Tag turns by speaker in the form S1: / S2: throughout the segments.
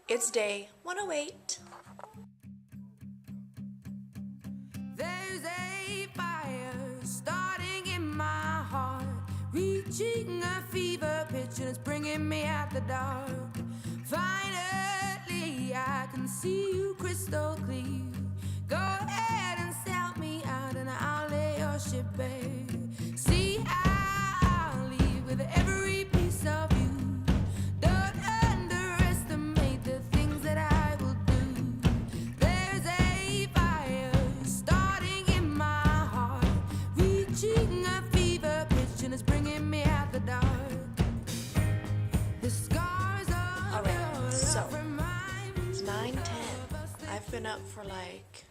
S1: It's day 108.
S2: There's a fire starting in my heart, reaching a fever pitch and it's bringing me out the dark. Finally, I can see you crystal clear. Go ahead and sell me out and I'll lay your ship bare. See, I'll leave with every piece of you. Don't underestimate the things that I will do. There's a fire starting in my heart, reaching a fever pitch and it's bringing me out the dark. The scars of
S1: Alright, so it's 9:10. I've been up for like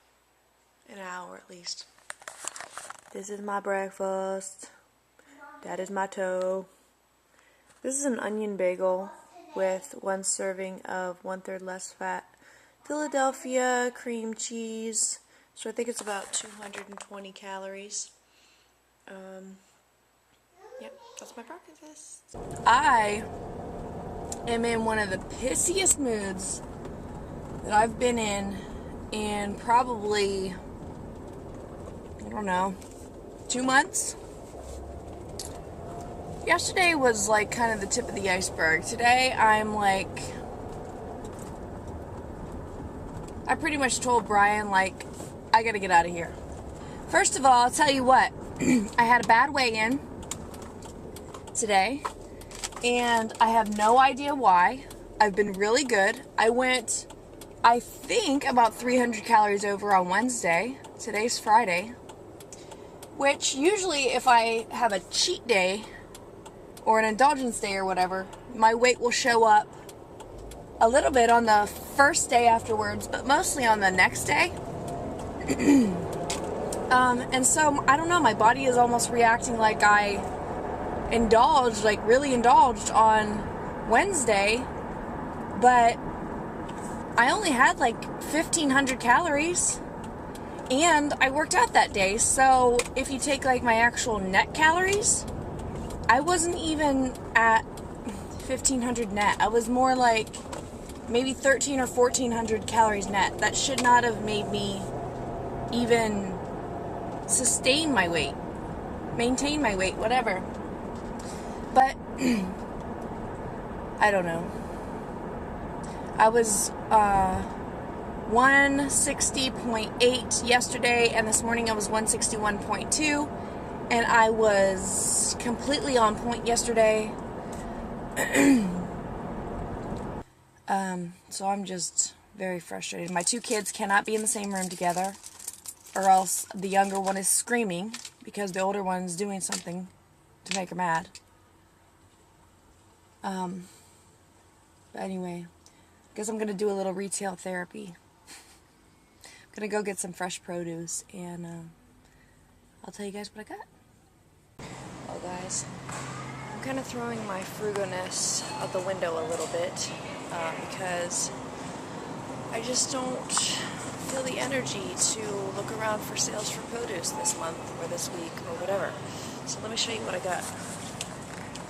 S1: an hour at least. This is my breakfast. That is my toe. This is an onion bagel with 1 serving of 1/3 less fat Philadelphia cream cheese. So I think it's about 220 calories. Yep, that's my breakfast. I am in one of the pissiest moods that I've been in probably, I don't know, 2 months. Yesterday was like kind of the tip of the iceberg. Today I'm like, I pretty much told Brian like, I gotta get out of here. First of all, I'll tell you what, I had a bad weigh-in today and I have no idea why. I've been really good. I went, I think, about 300 calories over on Wednesday. Today's Friday. Which usually if I have a cheat day or an indulgence day or whatever, my weight will show up a little bit on the first day afterwards, but mostly on the next day. And so, I don't know, my body is almost reacting like I indulged, like really indulged on Wednesday, but I only had like 1,500 calories. And I worked out that day, so if you take like my actual net calories, I wasn't even at 1,500 net. I was more like maybe 1,300 or 1,400 calories net. That should not have made me even sustain my weight, maintain my weight, whatever. But I don't know. I was 160.8 yesterday, and this morning I was 161.2, and I was completely on point yesterday. So I'm just very frustrated. My 2 kids cannot be in the same room together, or else the younger one is screaming because the older one's doing something to make her mad. But anyway, I guess I'm gonna do a little retail therapy. I'm gonna go get some fresh produce, and I'll tell you guys what I got. Well, guys, I'm kind of throwing my frugalness out the window a little bit because I just don't feel the energy to look around for sales for produce this month or this week or whatever. So let me show you what I got.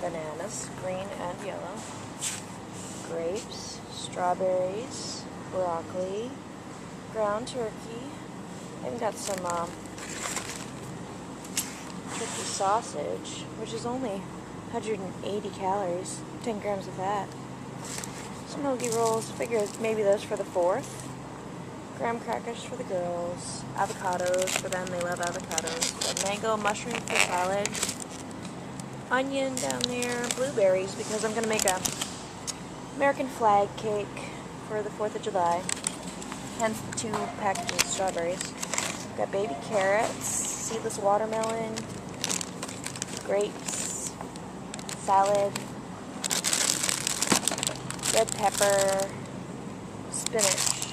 S1: Bananas, green and yellow. Grapes, strawberries, broccoli, ground turkey. I even got some turkey sausage, which is only 180 calories, 10 grams of fat. Some hoagie rolls, figure maybe those for the 4th. Graham crackers for the girls. Avocados for them, they love avocados. A mango mushroom for salad. Onion down there. Blueberries, because I'm going to make a American flag cake for the 4th of July. Hence the 2 packages of strawberries. Got baby carrots, seedless watermelon, grapes, salad, red pepper, spinach,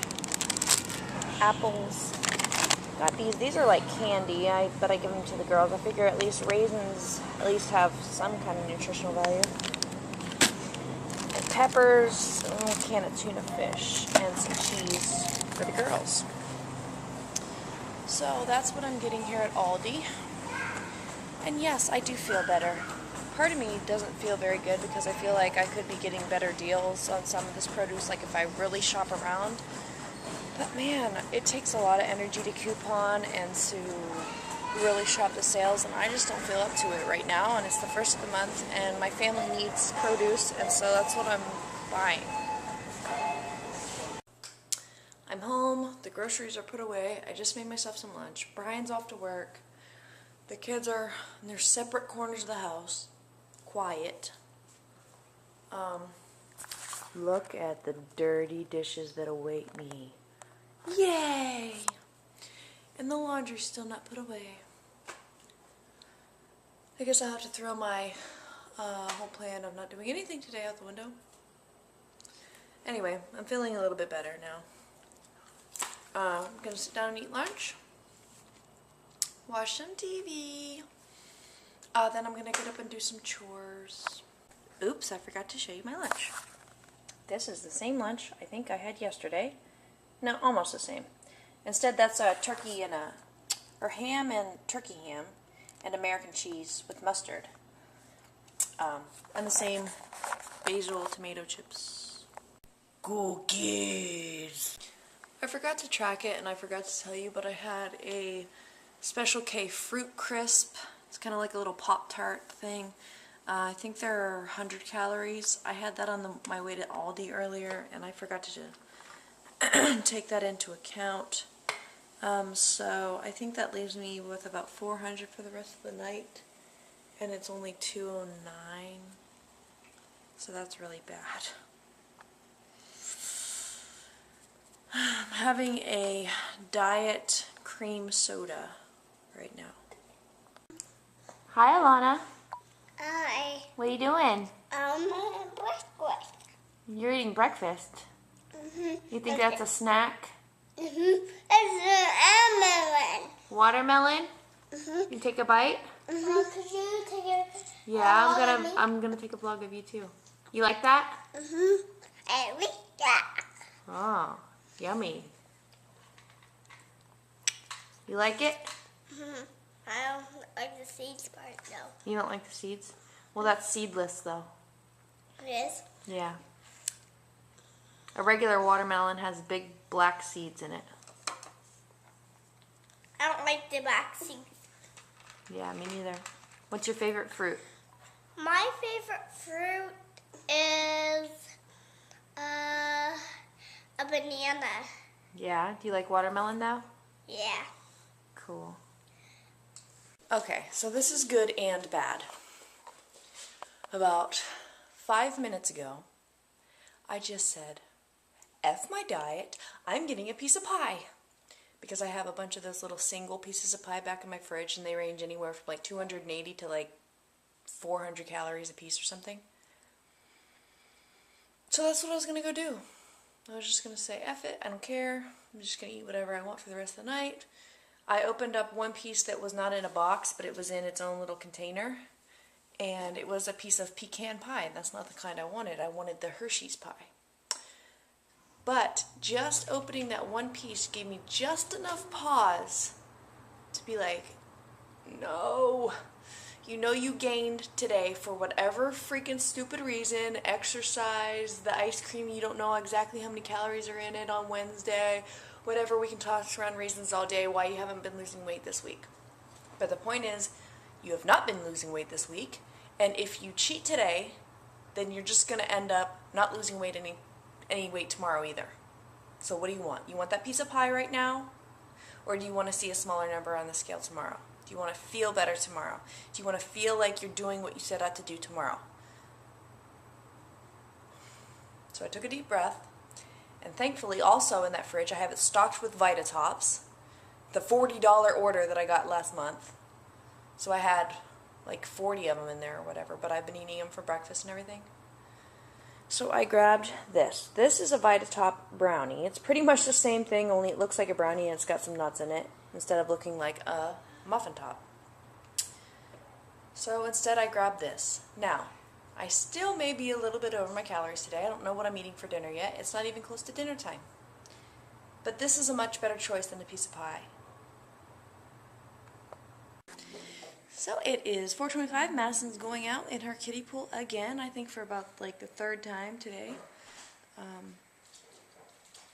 S1: apples. Got these. These are like candy, but I give them to the girls. I figure at least raisins at least have some kind of nutritional value. And peppers, a can of tuna fish, and some cheese for the girls. So that's what I'm getting here at Aldi. And yes, I do feel better. part of me doesn't feel very good because I feel like I could be getting better deals on some of this produce, like if I really shop around. But man, it takes a lot of energy to coupon and to really shop the sales, and I just don't feel up to it right now, and it's the first of the month, and my family needs produce, and so that's what I'm buying. I'm home, the groceries are put away, I just made myself some lunch, Brian's off to work, the kids are in their separate corners of the house, quiet. Look at the dirty dishes that await me. Yay! And the laundry's still not put away. I guess I'll have to throw my whole plan of not doing anything today out the window. Anyway, I'm feeling a little bit better now. I'm gonna sit down and eat lunch, watch some TV, then I'm gonna get up and do some chores. Oops, I forgot to show you my lunch. This is the same lunch I think I had yesterday. No, almost the same. Instead, that's a turkey and or ham and turkey ham and American cheese with mustard. And the same basil tomato chips. Cookies! I forgot to track it and I forgot to tell you, but I had a Special K fruit crisp. It's kind of like a little Pop-Tart thing. I think there are 100 calories. I had that on my way to Aldi earlier and I forgot to take that into account. So I think that leaves me with about 400 for the rest of the night, and it's only 209, so that's really bad. I'm having a diet cream soda right now. Hi, Alana.
S3: Hi.
S1: What are you doing?
S3: Breakfast.
S1: You're eating breakfast. You think that's a snack?
S3: It's a
S1: Watermelon? You take a bite?
S3: Could you take a
S1: Yeah, I'm gonna take a vlog of you too. You like that?
S3: I like that.
S1: Oh, yummy. You like it?
S3: I don't like the seeds part though.
S1: You don't like the seeds? Well, that's seedless though.
S3: It is?
S1: Yeah. A regular watermelon has big black seeds in it.
S3: I don't like the black seeds.
S1: Yeah, me neither. What's your favorite fruit?
S3: My favorite fruit is a banana.
S1: Yeah, do you like watermelon though?
S3: Yeah.
S1: Cool. Okay, so this is good and bad. About 5 minutes ago, I just said, F my diet, I'm getting a piece of pie. Because I have a bunch of those little single pieces of pie back in my fridge, and they range anywhere from like 280 to like 400 calories a piece or something. So that's what I was going to go do. I was just going to say, F it, I don't care. I'm just going to eat whatever I want for the rest of the night. I opened up one piece that was not in a box, but it was in its own little container. And it was a piece of pecan pie. That's not the kind I wanted. I wanted the Hershey's pie. But just opening that one piece gave me just enough pause to be like, no. You know you gained today for whatever freaking stupid reason, exercise, the ice cream, you don't know exactly how many calories are in it on Wednesday, whatever, we can toss around reasons all day why you haven't been losing weight this week. But the point is, you have not been losing weight this week, and if you cheat today, then you're just going to end up not losing weight any weight tomorrow either. So what do you want? You want that piece of pie right now? Or do you want to see a smaller number on the scale tomorrow? Do you want to feel better tomorrow? Do you want to feel like you're doing what you set out to do tomorrow? So I took a deep breath, and thankfully also in that fridge I have it stocked with Vitatops, the $40 order that I got last month. So I had like 40 of them in there or whatever, but I've been eating them for breakfast and everything. So I grabbed this. This is a Vitatop brownie. It's pretty much the same thing, only it looks like a brownie and it's got some nuts in it instead of looking like a muffin top. So instead I grabbed this. Now, I still may be a little bit over my calories today. I don't know what I'm eating for dinner yet. It's not even close to dinner time. But this is a much better choice than a piece of pie. So it is 4:25. Madison's going out in her kiddie pool again, I think for about like the third time today.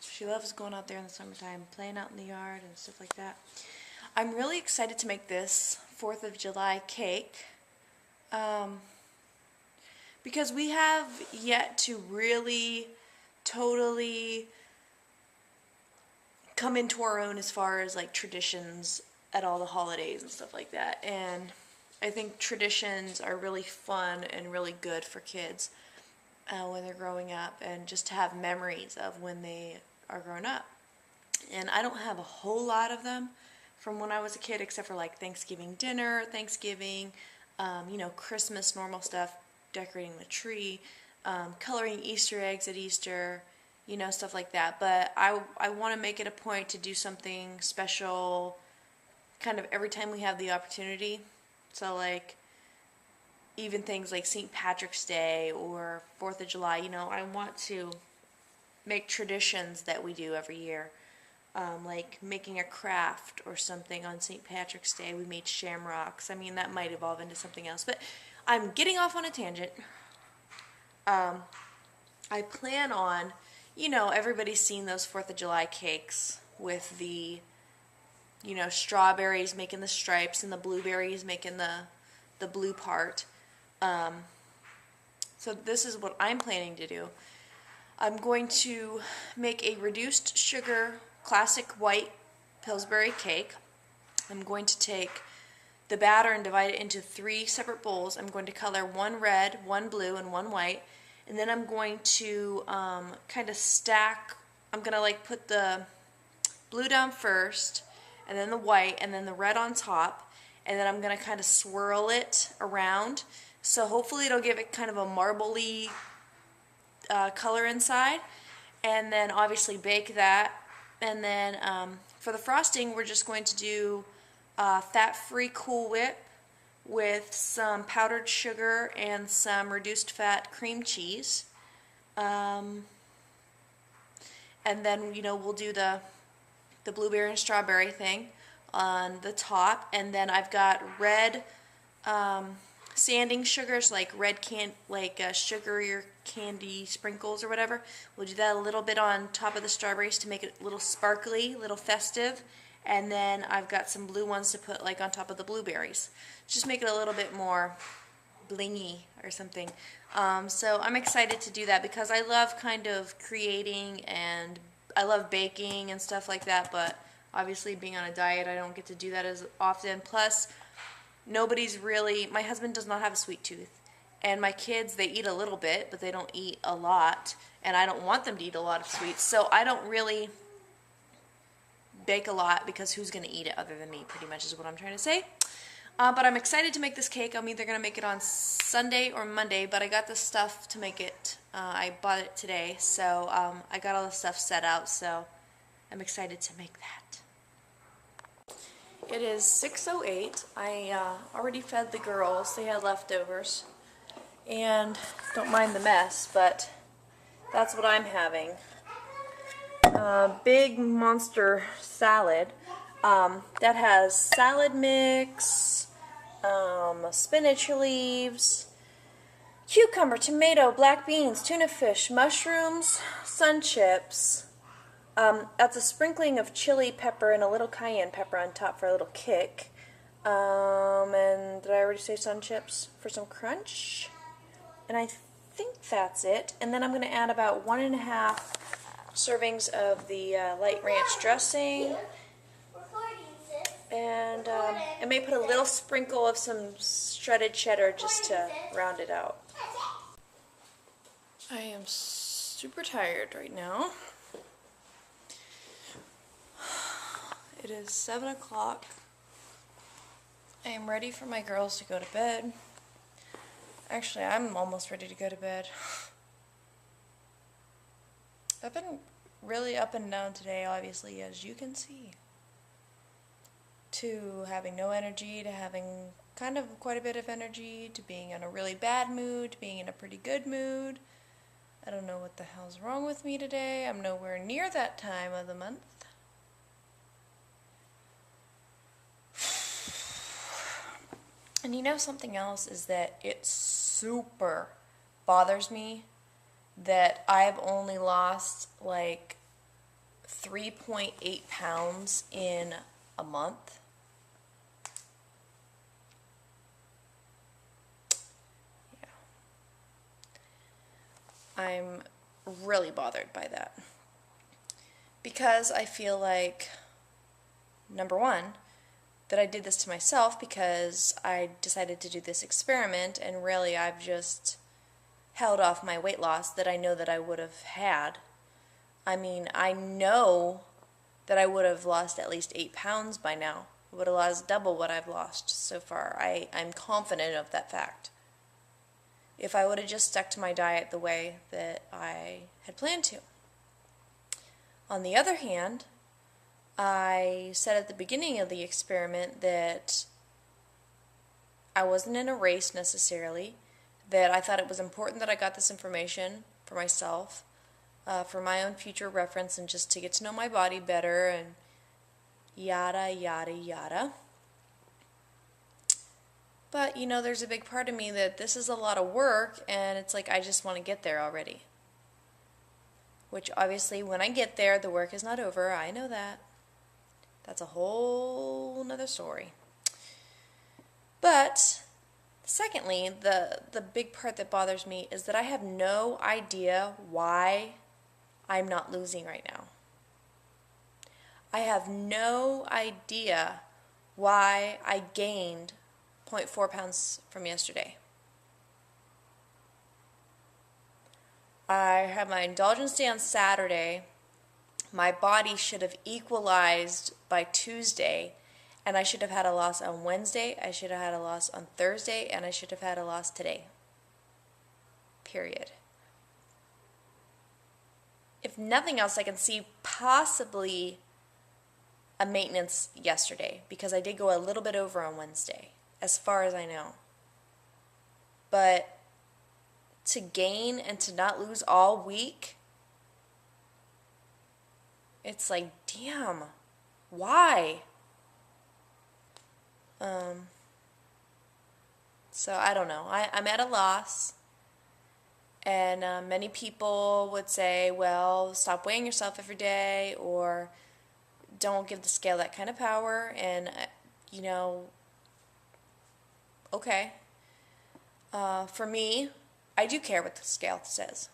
S1: She loves going out there in the summertime, playing out in the yard and stuff like that. I'm really excited to make this 4th of July cake because we have yet to really totally come into our own as far as like traditions at all the holidays and stuff like that. And I think traditions are really fun and really good for kids when they're growing up, and just to have memories of when they are grown up. And I don't have a whole lot of them from when I was a kid, except for like Thanksgiving dinner, Thanksgiving, you know, Christmas, normal stuff, decorating the tree, coloring Easter eggs at Easter, you know, stuff like that. But I want to make it a point to do something special kind of every time we have the opportunity. So like even things like St. Patrick's Day or 4th of July, you know, I want to make traditions that we do every year. Like making a craft or something on St. Patrick's Day. We made shamrocks. I mean, that might evolve into something else. But I'm getting off on a tangent. I plan on, you know, everybody's seen those 4th of July cakes with the, you know, strawberries making the stripes and the blueberries making the blue part. So this is what I'm planning to do. I'm going to make a reduced sugar classic white Pillsbury cake. I'm going to take the batter and divide it into 3 separate bowls. I'm going to color 1 red, 1 blue, and 1 white. And then I'm going to kind of stack, I'm going to like put the blue down first, and then the white, and then the red on top. And then I'm going to kind of swirl it around. So hopefully it'll give it kind of a marbly color inside. And then obviously bake that. And then for the frosting, we're just going to do fat-free Cool Whip with some powdered sugar and some reduced fat cream cheese. And then, you know, we'll do the blueberry and strawberry thing on the top. And then I've got red sanding sugars, like red sugary candy sprinkles or whatever. We'll do that a little bit on top of the strawberries to make it a little sparkly, a little festive. And then I've got some blue ones to put like on top of the blueberries. Just make it a little bit more blingy or something. So I'm excited to do that because I love kind of creating and I love baking and stuff like that, but obviously being on a diet I don't get to do that as often. Plus my husband does not have a sweet tooth, and my kids, they eat a little bit but they don't eat a lot, and I don't want them to eat a lot of sweets, so I don't really bake a lot because who's going to eat it other than me, pretty much is what I'm trying to say. But I'm excited to make this cake. I'm either going to make it on Sunday or Monday, but I got the stuff to make it. I bought it today, so I got all the stuff set out, so I'm excited to make that. It is 6:08. I already fed the girls. They had leftovers. And don't mind the mess, but that's what I'm having. Big monster salad that has salad mix, spinach leaves, cucumber, tomato, black beans, tuna fish, mushrooms, sun chips. That's a sprinkling of chili pepper and a little cayenne pepper on top for a little kick. And did I already say sun chips for some crunch? And I think that's it. And then I'm going to add about 1.5 servings of the light ranch dressing. And I may put a little sprinkle of some shredded cheddar just to round it out. I am super tired right now. It is 7 o'clock. I am ready for my girls to go to bed. Actually, I'm almost ready to go to bed. I've been really up and down today, obviously, as you can see. To having no energy, to having kind of quite a bit of energy, to being in a really bad mood, to being in a pretty good mood. I don't know what the hell's wrong with me today. I'm nowhere near that time of the month. And you know something else is that it super bothers me that I've only lost like 3.8 pounds in a month. Yeah. I'm really bothered by that. Because I feel like, number one, that I did this to myself because I decided to do this experiment, and really I've just held off my weight loss that I know that I would have had. I mean, I know that I would have lost at least 8 pounds by now. I would have lost double what I've lost so far. I'm confident of that fact. If I would have just stuck to my diet the way that I had planned to. On the other hand, I said at the beginning of the experiment that I wasn't in a race necessarily, that I thought it was important that I got this information for myself, for my own future reference, and just to get to know my body better, and yada, yada, yada. But, you know, there's a big part of me that this is a lot of work, and it's like I just want to get there already. Which obviously when I get there, the work is not over. I know that. That's a whole nother story. But secondly, the big part that bothers me is that I have no idea why I'm not losing right now. I have no idea why I gained 0.4 pounds from yesterday. I had my indulgence day on Saturday. My body should have equalized by Tuesday, and I should have had a loss on Wednesday, I should have had a loss on Thursday, and I should have had a loss today. Period. If nothing else, I can see possibly a maintenance yesterday, because I did go a little bit over on Wednesday, as far as I know. But to gain and to not lose all week, it's like, damn, why? So I don't know. I'm at a loss. And many people would say, well, stop weighing yourself every day, or don't give the scale that kind of power. And, you know, okay. For me, I do care what the scale says.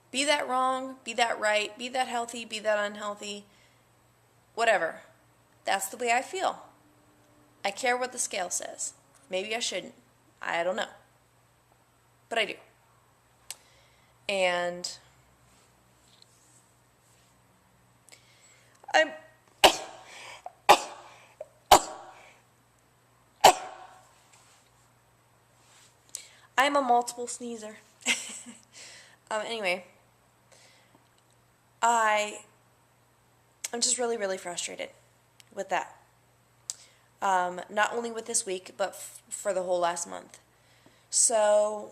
S1: Be that wrong, be that right, be that healthy, be that unhealthy, whatever. That's the way I feel. I care what the scale says. Maybe I shouldn't. I don't know. But I do. And I'm a multiple sneezer. Anyway, I'm just really, really frustrated with that. Not only with this week, but for the whole last month. So,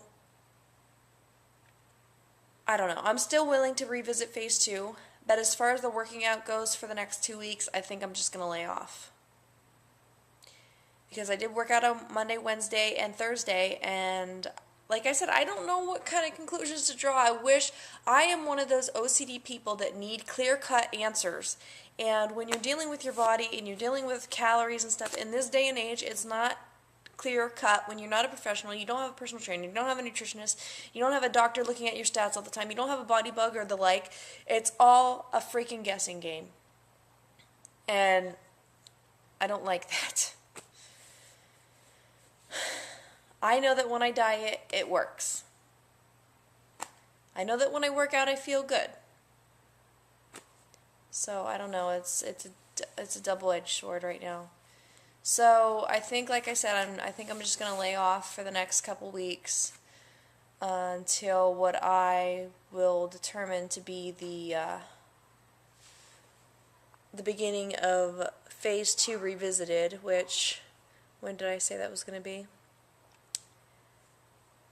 S1: I don't know. I'm still willing to revisit phase 2, but as far as the working out goes for the next 2 weeks, I think I'm just going to lay off. Because I did work out on Monday, Wednesday, and Thursday, and like I said, I don't know what kind of conclusions to draw. I am one of those OCD people that need clear-cut answers. And when you're dealing with your body and you're dealing with calories and stuff, in this day and age, it's not clear-cut. When you're not a professional, you don't have a personal trainer, you don't have a nutritionist, you don't have a doctor looking at your stats all the time, you don't have a body bug or the like. It's all a freaking guessing game. And I don't like that. I know that when I diet, it works. I know that when I work out, I feel good. So I don't know. It's a double-edged sword right now. So I think, like I said, I think I'm just gonna lay off for the next couple weeks until what I will determine to be the beginning of phase 2 revisited. Which, when did I say that was gonna be?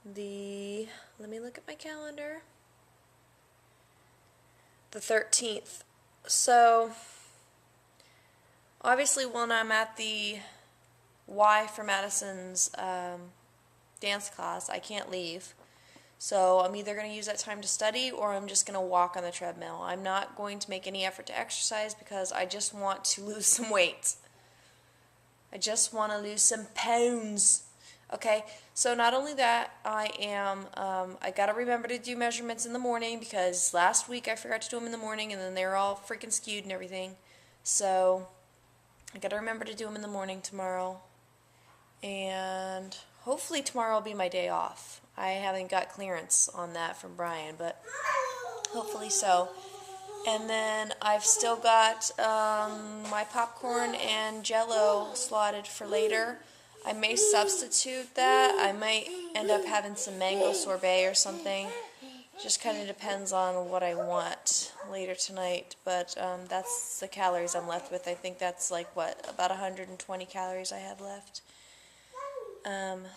S1: Let me look at my calendar. The 13th. So, obviously when I'm at the
S4: Y for Madison's dance class. I can't leave. So I'm either going to use that time to study or I'm just going to walk on the treadmill. I'm not going to make any effort to exercise because I just want to lose some weight. I just want to lose some pounds. Okay, so not only that, I got to remember to do measurements in the morning because last week I forgot to do them in the morning and then they were all freaking skewed and everything. So I got to remember to do them in the morning tomorrow. And hopefully tomorrow will be my day off. I haven't got clearance on that from Brian, but hopefully so. And then I've still got my popcorn and Jell-O slotted for later. I may substitute that. I might end up having some mango sorbet or something. Just kind of depends on what I want later tonight. But that's the calories I'm left with. I think that's like, what, about 120 calories I have left.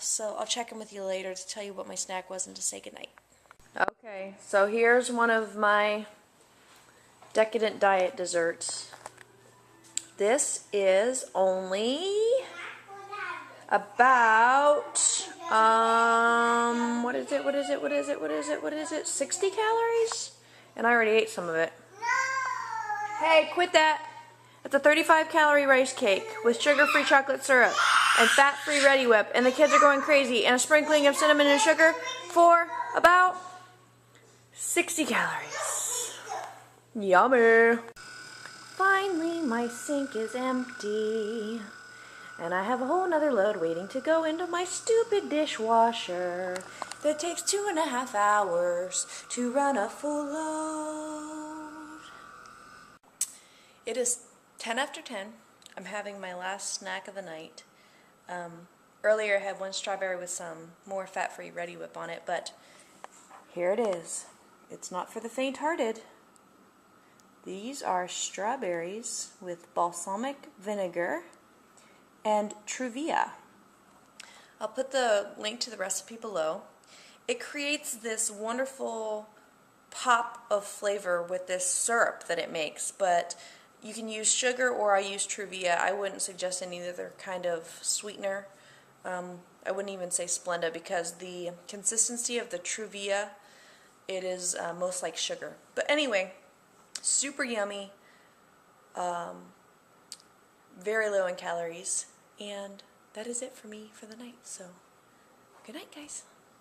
S4: So I'll check in with you later to tell you what my snack was and to say goodnight. Okay, so here's one of my decadent diet desserts. This is only about, what is it, 60 calories? And I already ate some of it. Hey, quit that. It's a 35-calorie rice cake with sugar-free chocolate syrup and fat-free Ready Whip, and the kids are going crazy, and a sprinkling of cinnamon and sugar for about 60 calories. Yummy. Finally, my sink is empty, and I have a whole nother load waiting to go into my stupid dishwasher that takes 2.5 hours to run a full load. It is 10 after 10. I'm having my last snack of the night. Earlier I had one strawberry with some more fat-free Ready Whip on it, but here it is. It's not for the faint-hearted. These are strawberries with balsamic vinegar and Truvia. I'll put the link to the recipe below. It creates this wonderful pop of flavor with this syrup that it makes, but you can use sugar or I use Truvia. I wouldn't suggest any other kind of sweetener. I wouldn't even say Splenda because the consistency of the Truvia, it is most like sugar. But anyway, super yummy, very low in calories, and that is it for me for the night. So, good night, guys.